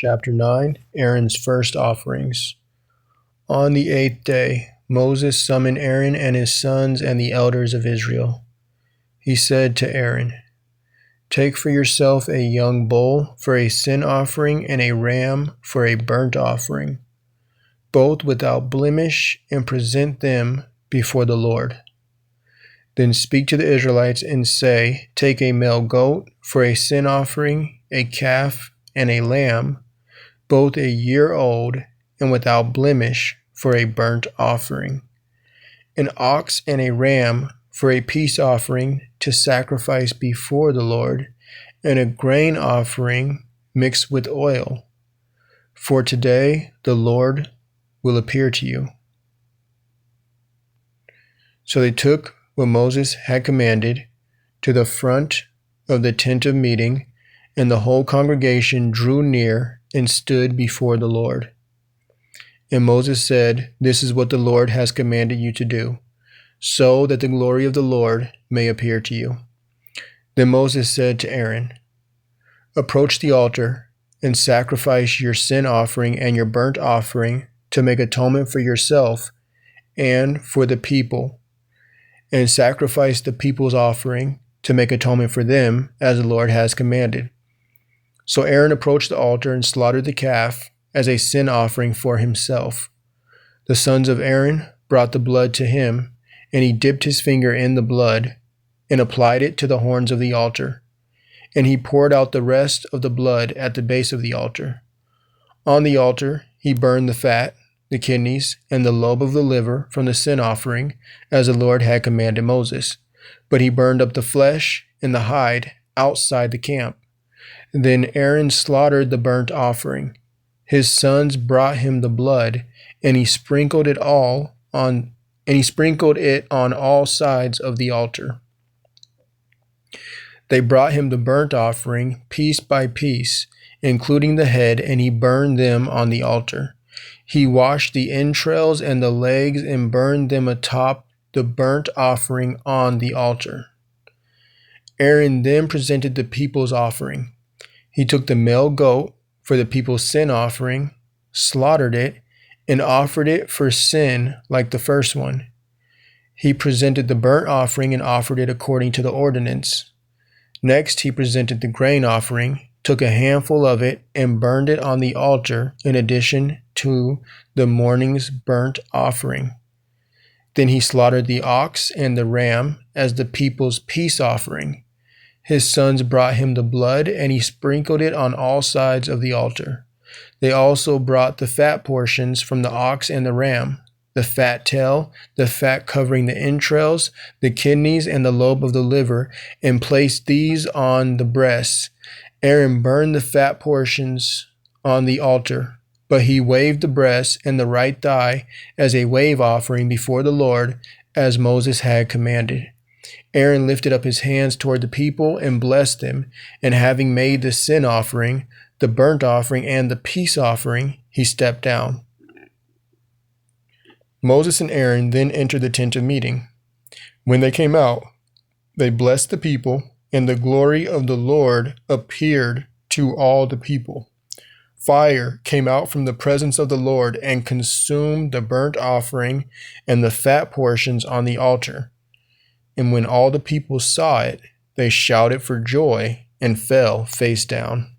Chapter 9, Aaron's first offerings. On the 8th day, Moses summoned Aaron and his sons and the elders of Israel. He said to Aaron, "Take for yourself a young bull for a sin offering and a ram for a burnt offering, both without blemish, and present them before the Lord. Then speak to the Israelites and say, take a male goat for a sin offering, a calf and a lamb, both a year old and without blemish, for a burnt offering, an ox and a ram for a peace offering to sacrifice before the Lord, and a grain offering mixed with oil. For today the Lord will appear to you." So they took what Moses had commanded to the front of the tent of meeting, and the whole congregation drew near and stood before the Lord. And Moses said, "This is what the Lord has commanded you to do, so that the glory of the Lord may appear to you." Then Moses said to Aaron, "Approach the altar and sacrifice your sin offering and your burnt offering to make atonement for yourself and for the people, and sacrifice the people's offering to make atonement for them, as the Lord has commanded." So Aaron approached the altar and slaughtered the calf as a sin offering for himself. The sons of Aaron brought the blood to him, and he dipped his finger in the blood and applied it to the horns of the altar. And he poured out the rest of the blood at the base of the altar. On the altar he burned the fat, the kidneys, and the lobe of the liver from the sin offering, as the Lord had commanded Moses. But he burned up the flesh and the hide outside the camp. Then Aaron slaughtered the burnt offering. His sons brought him the blood, and he sprinkled it on all sides of the altar. They brought him the burnt offering piece by piece, including the head, and he burned them on the altar. He washed the entrails and the legs and burned them atop the burnt offering on the altar. Aaron then presented the people's offering. He took the male goat for the people's sin offering, slaughtered it, and offered it for sin like the first one. He presented the burnt offering and offered it according to the ordinance. Next, he presented the grain offering, took a handful of it, and burned it on the altar in addition to the morning's burnt offering. Then he slaughtered the ox and the ram as the people's peace offering. His sons brought him the blood, and he sprinkled it on all sides of the altar. They also brought the fat portions from the ox and the ram, the fat tail, the fat covering the entrails, the kidneys, and the lobe of the liver, and placed these on the breasts. Aaron burned the fat portions on the altar, but he waved the breast and the right thigh as a wave offering before the Lord, as Moses had commanded. Aaron lifted up his hands toward the people and blessed them, and having made the sin offering, the burnt offering, and the peace offering, he stepped down. Moses and Aaron then entered the tent of meeting. When they came out, they blessed the people, and the glory of the Lord appeared to all the people. Fire came out from the presence of the Lord and consumed the burnt offering and the fat portions on the altar. And when all the people saw it, they shouted for joy and fell face down.